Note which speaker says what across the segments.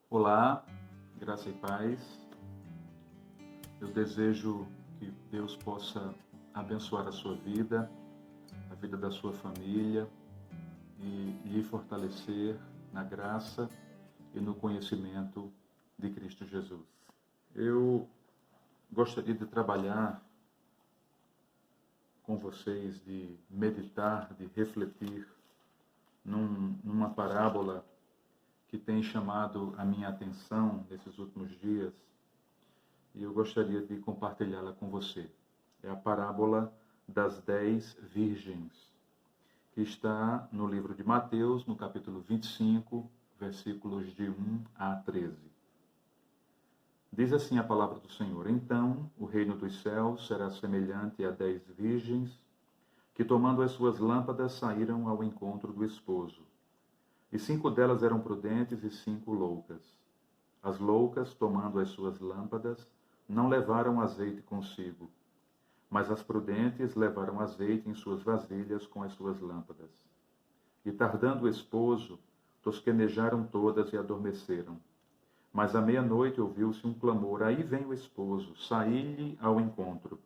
Speaker 1: Olá, graça e paz. Eu desejo que Deus possa abençoar a sua vida, a vida da sua família e lhe fortalecer na graça e no conhecimento de Cristo Jesus. Eu gostaria de trabalhar com vocês, de meditar, de refletir numa parábola que tem chamado a minha atenção nesses últimos dias e eu gostaria de compartilhá-la com você. É a parábola das 10 virgens, que está no livro de Mateus, no capítulo 25, versículos de 1 a 13. Diz assim a palavra do Senhor: Então o reino dos céus será semelhante a 10 virgens, que tomando as suas lâmpadas saíram ao encontro do esposo. E 5 delas eram prudentes e 5 loucas. As loucas, tomando as suas lâmpadas, não levaram azeite consigo, mas as prudentes levaram azeite em suas vasilhas com as suas lâmpadas. E tardando o esposo, tosquenejaram todas e adormeceram. Mas à meia-noite ouviu-se um clamor: Aí vem o esposo, saí-lhe ao encontro.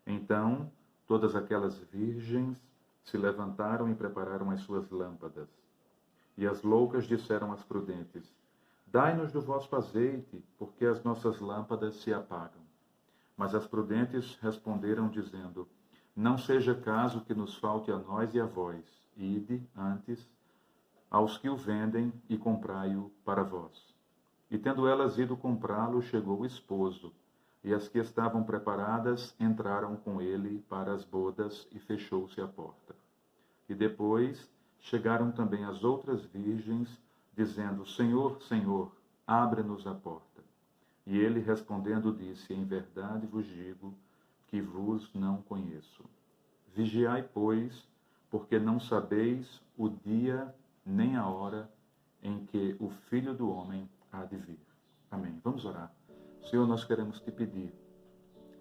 Speaker 1: Então todas aquelas virgens se levantaram e prepararam as suas lâmpadas. E as loucas disseram às prudentes: Dai-nos do vosso azeite, porque as nossas lâmpadas se apagam. Mas as prudentes responderam, dizendo: Não seja caso que nos falte a nós e a vós. Ide, antes, aos que o vendem e comprai-o para vós. E tendo elas ido comprá-lo, chegou o esposo, e as que estavam preparadas entraram com ele para as bodas e fechou-se a porta. E depois chegaram também as outras virgens, dizendo: Senhor, Senhor, abre-nos a porta. E ele respondendo disse: Em verdade vos digo que vos não conheço. Vigiai, pois, porque não sabeis o dia nem a hora em que o Filho do Homem há de vir. Amém. Vamos orar. Senhor, nós queremos te pedir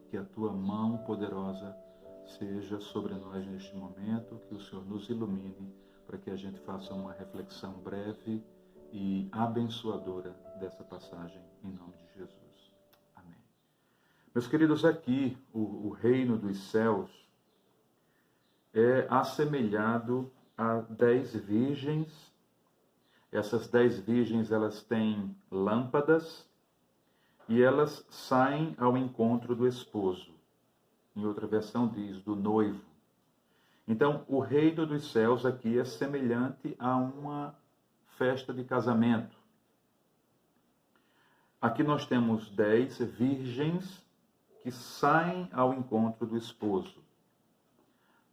Speaker 1: que a tua mão poderosa seja sobre nós neste momento, que o Senhor nos ilumine para que a gente faça uma reflexão breve e abençoadora dessa passagem, em nome de Jesus. Amém. Meus queridos, aqui o reino dos céus é assemelhado a 10 virgens. Essas 10 virgens, elas têm lâmpadas e elas saem ao encontro do esposo. Em outra versão diz, do noivo. Então, o reino dos céus aqui é semelhante a uma festa de casamento. Aqui nós temos 10 virgens que saem ao encontro do esposo.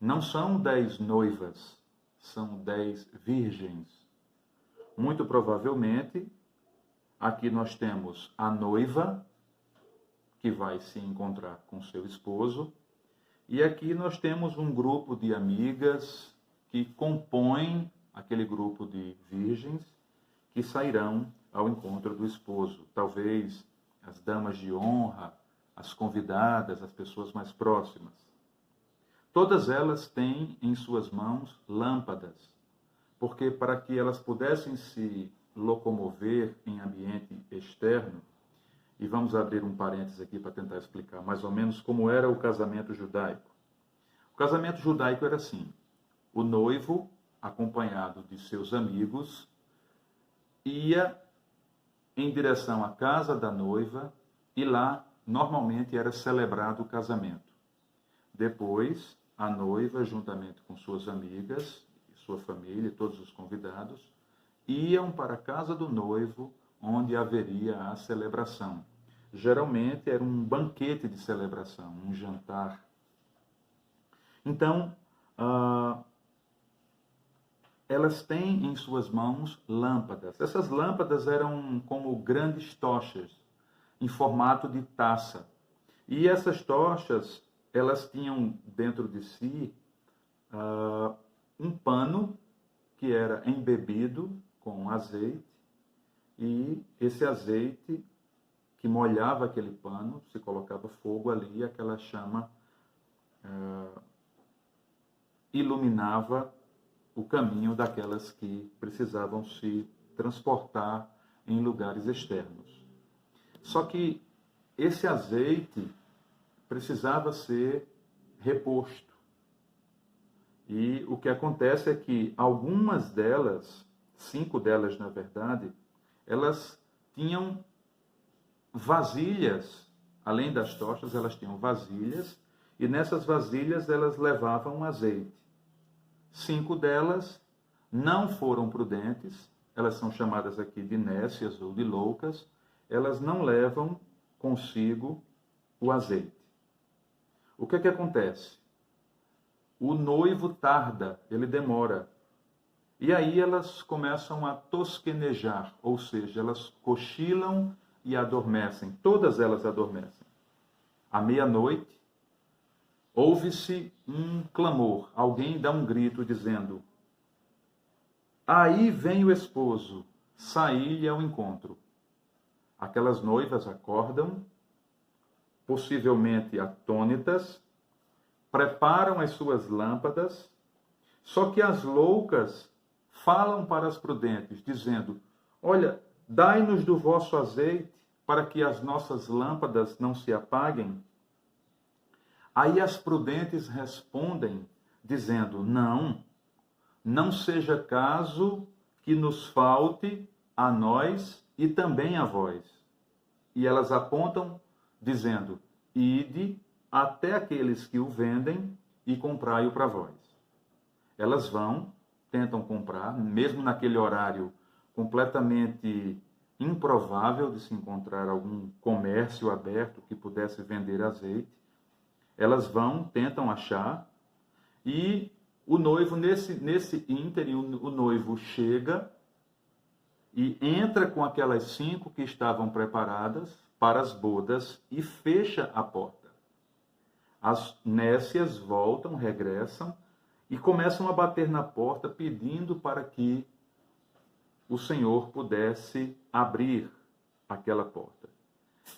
Speaker 1: Não são 10 noivas, são 10 virgens. Muito provavelmente, aqui nós temos a noiva, que vai se encontrar com seu esposo, e aqui nós temos um grupo de amigas que compõem aquele grupo de virgens que sairão ao encontro do esposo. Talvez as damas de honra, as convidadas, as pessoas mais próximas. Todas elas têm em suas mãos lâmpadas, porque para que elas pudessem se locomover em ambiente externo, e vamos abrir um parênteses aqui para tentar explicar mais ou menos como era o casamento judaico. O casamento judaico era assim: o noivo, acompanhado de seus amigos, ia em direção à casa da noiva e lá, normalmente, era celebrado o casamento. Depois, a noiva, juntamente com suas amigas, sua família, todos os convidados, iam para a casa do noivo, onde haveria a celebração. Geralmente era um banquete de celebração, um jantar. Então, elas têm em suas mãos lâmpadas. Essas lâmpadas eram como grandes tochas, em formato de taça. E essas tochas, elas tinham dentro de si um pano que era embebido com azeite, e esse azeite que molhava aquele pano, se colocava fogo ali e aquela chama iluminava o caminho daquelas que precisavam se transportar em lugares externos. Só que esse azeite precisava ser reposto. E o que acontece é que algumas delas, 5 delas na verdade, elas tinham vasilhas, além das tochas, elas tinham vasilhas, e nessas vasilhas elas levavam azeite. 5 delas não foram prudentes, elas são chamadas aqui de nécias ou de loucas, elas não levam consigo o azeite. O que é que acontece? O noivo tarda, ele demora. E aí elas começam a tosquenejar, ou seja, elas cochilam e adormecem. Todas elas adormecem. À meia-noite, ouve-se um clamor. Alguém dá um grito dizendo: aí vem o esposo, saí-lhe ao encontro. Aquelas noivas acordam, possivelmente atônitas, preparam as suas lâmpadas, só que as loucas falam para as prudentes, dizendo: olha, dai-nos do vosso azeite, para que as nossas lâmpadas não se apaguem. Aí as prudentes respondem, dizendo: não seja caso que nos falte a nós e também a vós. E elas apontam, dizendo: ide até aqueles que o vendem e comprai-o para vós. Elas vão, tentam comprar, mesmo naquele horário completamente improvável de se encontrar algum comércio aberto que pudesse vender azeite. Elas vão, tentam achar, e o noivo, nesse ínterim, o noivo chega e entra com aquelas 5 que estavam preparadas para as bodas e fecha a porta. As nécias voltam, regressam e começam a bater na porta pedindo para que o Senhor pudesse abrir aquela porta.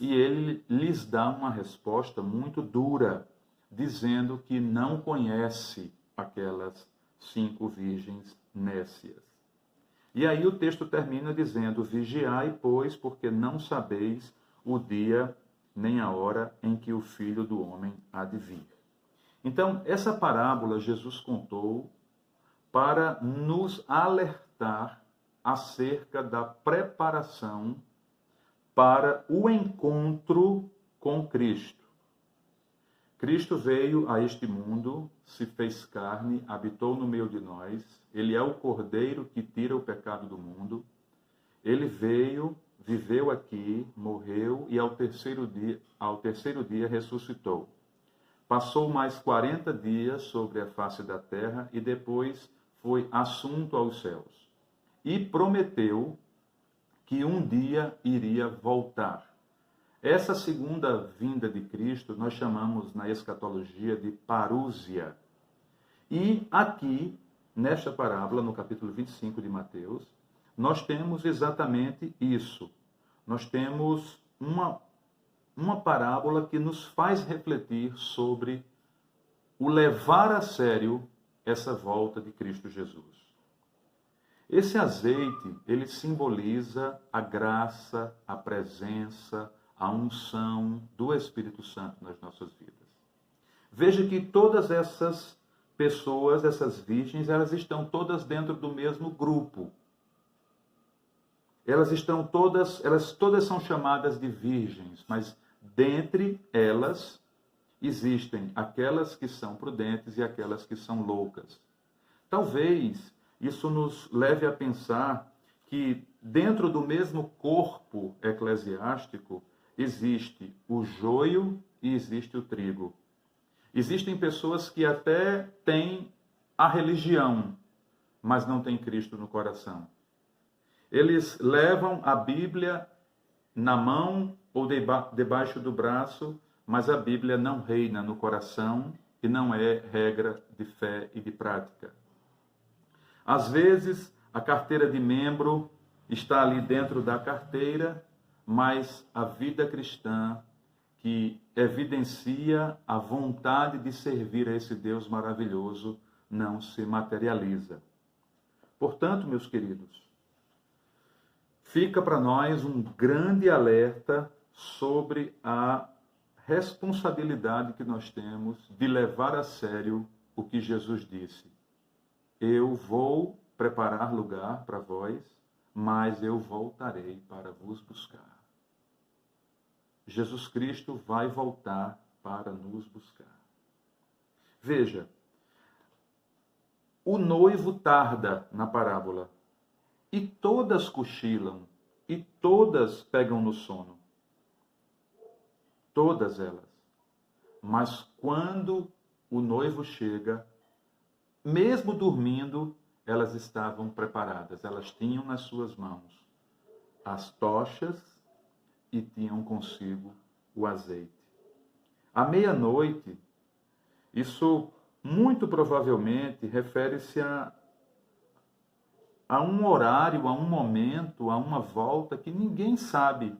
Speaker 1: E ele lhes dá uma resposta muito dura, dizendo que não conhece aquelas 5 virgens nécias. E aí o texto termina dizendo: vigiai, pois, porque não sabeis o dia nem a hora em que o Filho do Homem há de vir. Então, essa parábola Jesus contou para nos alertar acerca da preparação para o encontro com Cristo. Cristo veio a este mundo, se fez carne, habitou no meio de nós. Ele é o Cordeiro que tira o pecado do mundo. Ele veio, viveu aqui, morreu e ao terceiro dia ressuscitou. Passou mais 40 dias sobre a face da terra e depois foi assunto aos céus. E prometeu que um dia iria voltar. Essa segunda vinda de Cristo nós chamamos na escatologia de parúsia. E aqui, nesta parábola, no capítulo 25 de Mateus, nós temos exatamente isso. Nós temos uma parábola que nos faz refletir sobre o levar a sério essa volta de Cristo Jesus. Esse azeite, ele simboliza a graça, a presença, a unção do Espírito Santo nas nossas vidas. Veja que todas essas pessoas, essas virgens, elas estão todas dentro do mesmo grupo. Elas todas são chamadas de virgens, mas dentre elas existem aquelas que são prudentes e aquelas que são loucas. Talvez isso nos leve a pensar que dentro do mesmo corpo eclesiástico existe o joio e existe o trigo. Existem pessoas que até têm a religião, mas não têm Cristo no coração. Eles levam a Bíblia na mão ou debaixo do braço, mas a Bíblia não reina no coração e não é regra de fé e de prática. Às vezes, a carteira de membro está ali dentro da carteira, mas a vida cristã que evidencia a vontade de servir a esse Deus maravilhoso não se materializa. Portanto, meus queridos, fica para nós um grande alerta sobre a responsabilidade que nós temos de levar a sério o que Jesus disse. Eu vou preparar lugar para vós, mas eu voltarei para vos buscar. Jesus Cristo vai voltar para nos buscar. Veja, o noivo tarda na parábola, e todas cochilam, e todas pegam no sono. Todas elas. Mas quando o noivo chega, mesmo dormindo, elas estavam preparadas. Elas tinham nas suas mãos as tochas e tinham consigo o azeite. À meia-noite, isso muito provavelmente refere-se a um horário, a um momento, a uma volta que ninguém sabe.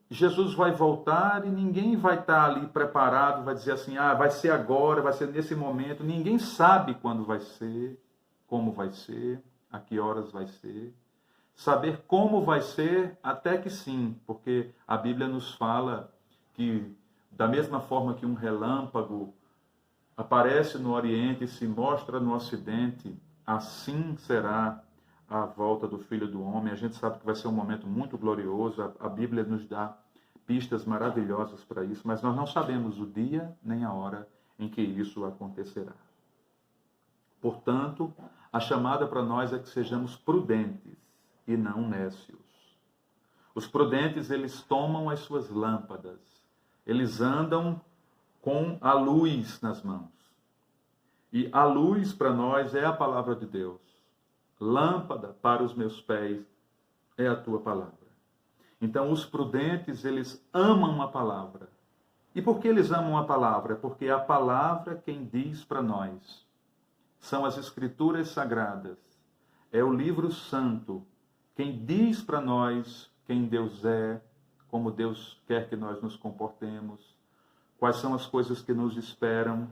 Speaker 1: Jesus vai voltar e ninguém vai estar ali preparado, vai dizer assim, vai ser agora, vai ser nesse momento. Ninguém sabe quando vai ser, como vai ser, a que horas vai ser. Saber como vai ser, até que sim, porque a Bíblia nos fala que, da mesma forma que um relâmpago aparece no Oriente e se mostra no Ocidente, assim será a volta do Filho do Homem. A gente sabe que vai ser um momento muito glorioso, a Bíblia nos dá pistas maravilhosas para isso, mas nós não sabemos o dia nem a hora em que isso acontecerá. Portanto, a chamada para nós é que sejamos prudentes e não nécios. Os prudentes, eles tomam as suas lâmpadas, eles andam com a luz nas mãos. E a luz para nós é a palavra de Deus. Lâmpada para os meus pés é a tua palavra. Então, os prudentes, eles amam a palavra. E por que eles amam a palavra? Porque a palavra quem diz para nós. São as Escrituras Sagradas. É o livro santo. Quem diz para nós quem Deus é, como Deus quer que nós nos comportemos, quais são as coisas que nos esperam,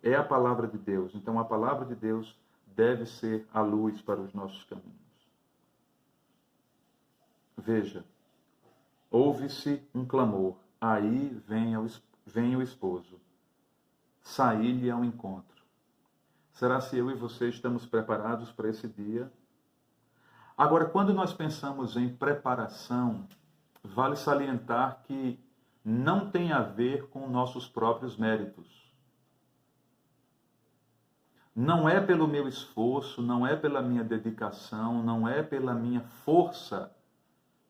Speaker 1: é a palavra de Deus. Então, a palavra de Deus deve ser a luz para os nossos caminhos. Veja, ouve-se um clamor, aí vem o esposo, saí-lhe ao encontro. Será se eu e você estamos preparados para esse dia? Agora, quando nós pensamos em preparação, vale salientar que não tem a ver com nossos próprios méritos. Não é pelo meu esforço, não é pela minha dedicação, não é pela minha força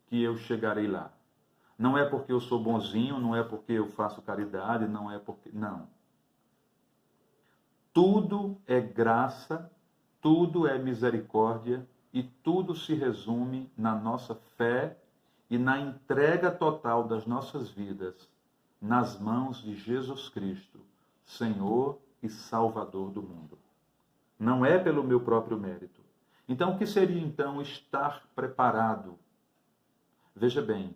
Speaker 1: que eu chegarei lá. Não é porque eu sou bonzinho, não é porque eu faço caridade, não é porque... Não. Tudo é graça, tudo é misericórdia e tudo se resume na nossa fé e na entrega total das nossas vidas nas mãos de Jesus Cristo, Senhor e Salvador do mundo. Não é pelo meu próprio mérito. Então, o que seria então estar preparado? Veja bem,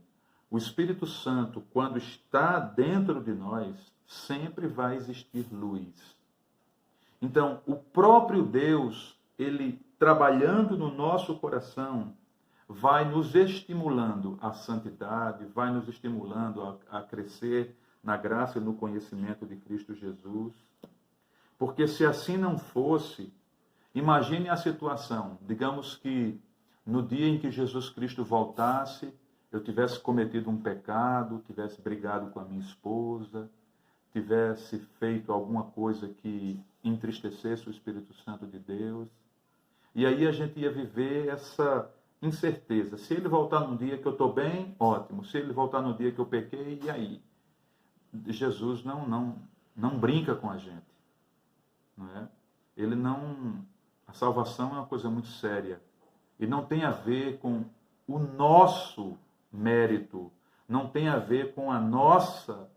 Speaker 1: o Espírito Santo, quando está dentro de nós, sempre vai existir luz. Então, o próprio Deus, ele trabalhando no nosso coração, vai nos estimulando à santidade, vai nos estimulando a crescer na graça e no conhecimento de Cristo Jesus. Porque se assim não fosse, imagine a situação. Digamos que no dia em que Jesus Cristo voltasse, eu tivesse cometido um pecado, tivesse brigado com a minha esposa, tivesse feito alguma coisa que entristecesse o Espírito Santo de Deus. E aí a gente ia viver essa incerteza. Se ele voltar no dia que eu estou bem, ótimo. Se ele voltar no dia que eu pequei, e aí? Jesus não brinca com a gente. Não é? Ele não... A salvação é uma coisa muito séria. E não tem a ver com o nosso mérito. Não tem a ver com a nossa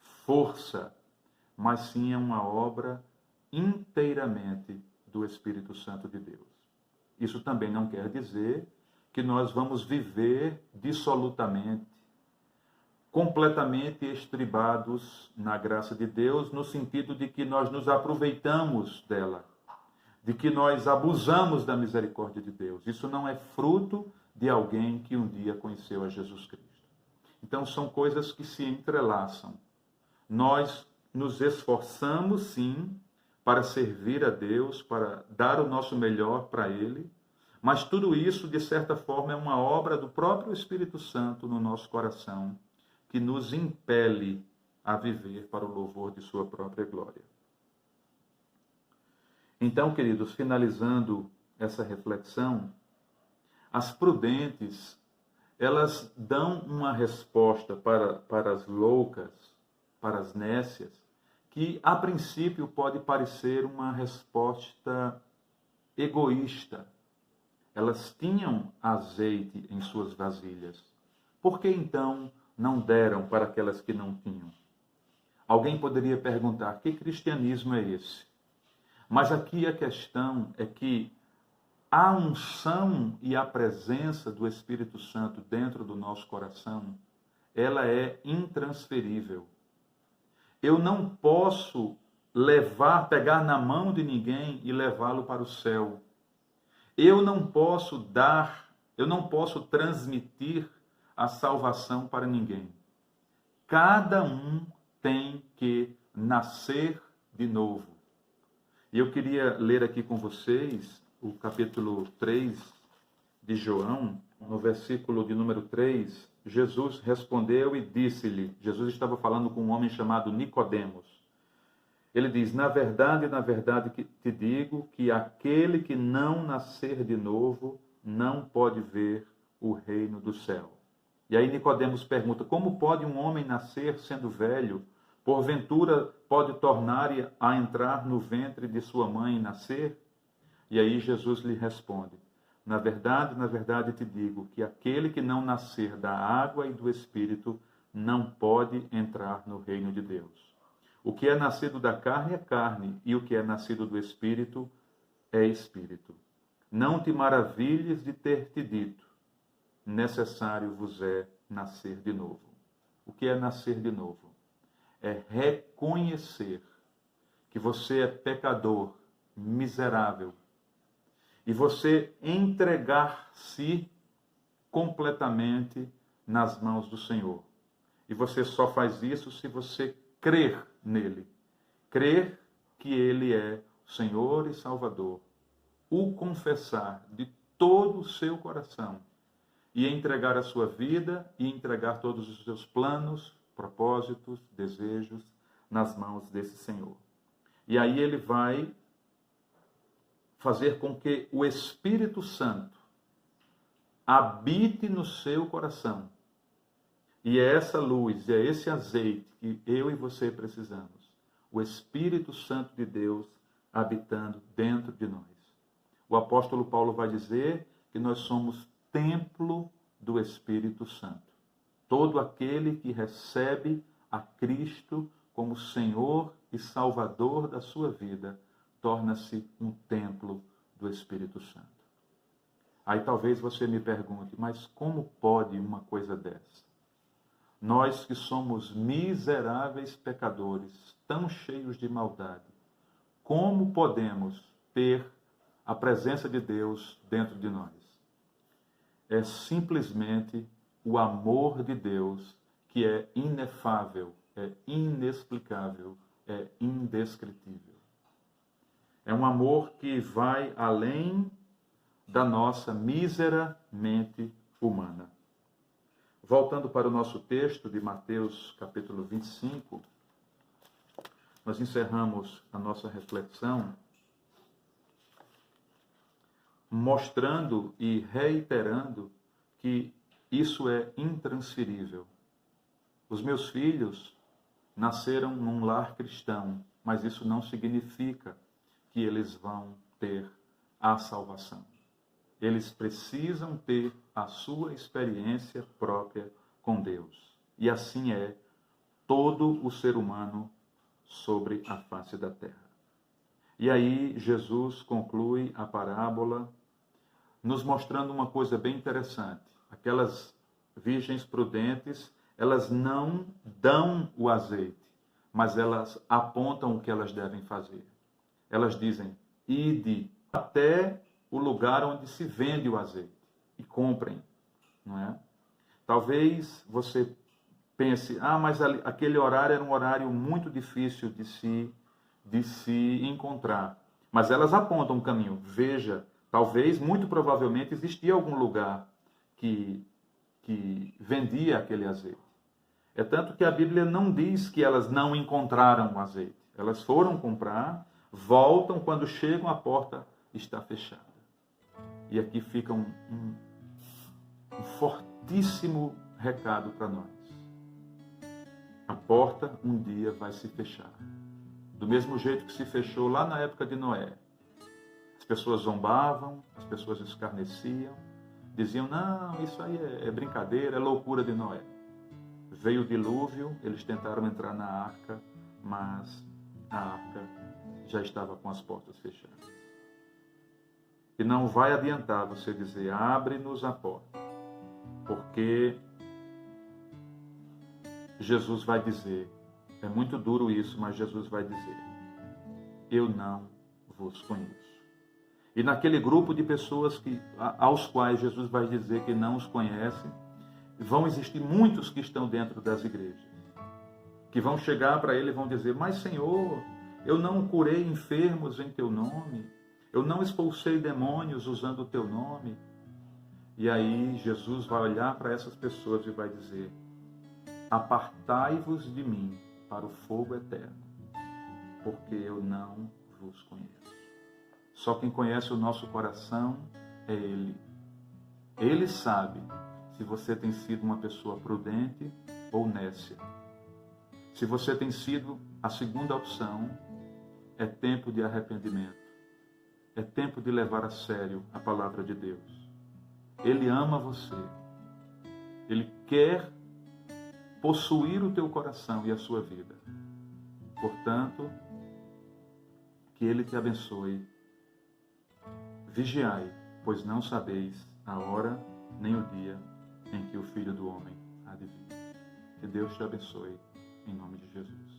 Speaker 1: força. Mas sim é uma obra inteiramente do Espírito Santo de Deus. Isso também não quer dizer que nós vamos viver dissolutamente, completamente estribados na graça de Deus, no sentido de que nós nos aproveitamos dela, de que nós abusamos da misericórdia de Deus. Isso não é fruto de alguém que um dia conheceu a Jesus Cristo. Então, são coisas que se entrelaçam. Nós nos esforçamos, sim, para servir a Deus, para dar o nosso melhor para Ele, mas tudo isso, de certa forma, é uma obra do próprio Espírito Santo no nosso coração, que nos impele a viver para o louvor de sua própria glória. Então, queridos, finalizando essa reflexão, as prudentes, elas dão uma resposta para as loucas, para as nécias, que a princípio pode parecer uma resposta egoísta. Elas tinham azeite em suas vasilhas. Por que então não deram para aquelas que não tinham? Alguém poderia perguntar: que cristianismo é esse? Mas aqui a questão é que a unção e a presença do Espírito Santo dentro do nosso coração, ela é intransferível. Eu não posso pegar na mão de ninguém e levá-lo para o céu. Eu não posso transmitir a salvação para ninguém. Cada um tem que nascer de novo. E eu queria ler aqui com vocês o capítulo 3 de João, no versículo de número 3, Jesus respondeu e disse-lhe, Jesus estava falando com um homem chamado Nicodemos. Ele diz: na verdade que te digo que aquele que não nascer de novo não pode ver o reino do céu. E aí Nicodemos pergunta: como pode um homem nascer sendo velho? Porventura pode tornar a entrar no ventre de sua mãe e nascer? E aí Jesus lhe responde: na verdade te digo que aquele que não nascer da água e do Espírito não pode entrar no reino de Deus. O que é nascido da carne é carne, e o que é nascido do Espírito é Espírito. Não te maravilhes de ter te dito: necessário vos é nascer de novo. O que é nascer de novo? É reconhecer que você é pecador, miserável, e você entregar-se completamente nas mãos do Senhor. E você só faz isso se você crer nele. Crer que ele é o Senhor e Salvador. O confessar de todo o seu coração. E entregar a sua vida e entregar todos os seus planos, propósitos, desejos nas mãos desse Senhor. E aí ele vai fazer com que o Espírito Santo habite no seu coração. E é essa luz, é esse azeite que eu e você precisamos. O Espírito Santo de Deus habitando dentro de nós. O apóstolo Paulo vai dizer que nós somos templo do Espírito Santo. Todo aquele que recebe a Cristo como Senhor e Salvador da sua vida torna-se um templo do Espírito Santo. Aí talvez você me pergunte: mas como pode uma coisa dessa? Nós que somos miseráveis pecadores, tão cheios de maldade, como podemos ter a presença de Deus dentro de nós? É simplesmente o amor de Deus, que é inefável, é inexplicável, é indescritível. É um amor que vai além da nossa mísera mente humana. Voltando para o nosso texto de Mateus, capítulo 25, nós encerramos a nossa reflexão mostrando e reiterando que isso é intransferível. Os meus filhos nasceram num lar cristão, mas isso não significa que eles vão ter a salvação. Eles precisam ter a sua experiência própria com Deus. E assim é todo o ser humano sobre a face da terra. E aí Jesus conclui a parábola nos mostrando uma coisa bem interessante. Aquelas virgens prudentes, elas não dão o azeite, mas elas apontam o que elas devem fazer. Elas dizem: ide até o lugar onde se vende o azeite e comprem, não é? Talvez você pense, mas aquele horário era um horário muito difícil de se encontrar. Mas elas apontam um caminho. Veja, talvez, muito provavelmente, existia algum lugar que vendia aquele azeite. É tanto que a Bíblia não diz que elas não encontraram o azeite. Elas foram comprar, voltam, quando chegam, a porta está fechada. E aqui fica um fortíssimo recado para nós. A porta um dia vai se fechar. Do mesmo jeito que se fechou lá na época de Noé. As pessoas zombavam, as pessoas escarneciam, diziam, não, isso aí é brincadeira, é loucura de Noé. Veio o dilúvio, eles tentaram entrar na arca, mas a arca já estava com as portas fechadas. E não vai adiantar você dizer, abre-nos a porta, porque Jesus vai dizer, é muito duro isso, mas Jesus vai dizer, eu não vos conheço. E naquele grupo de pessoas aos quais Jesus vai dizer que não os conhece, vão existir muitos que estão dentro das igrejas, que vão chegar para ele e vão dizer, mas Senhor, eu não curei enfermos em teu nome, eu não expulsei demônios usando o teu nome. E aí Jesus vai olhar para essas pessoas e vai dizer, apartai-vos de mim para o fogo eterno, porque eu não vos conheço. Só quem conhece o nosso coração é Ele. Ele sabe se você tem sido uma pessoa prudente ou nécia. Se você tem sido a segunda opção, é tempo de arrependimento. É tempo de levar a sério a palavra de Deus. Ele ama você. Ele quer possuir o teu coração e a sua vida. Portanto, que Ele te abençoe. Vigiai, pois não sabeis a hora nem o dia em que o Filho do Homem há de vir. Que Deus te abençoe, em nome de Jesus.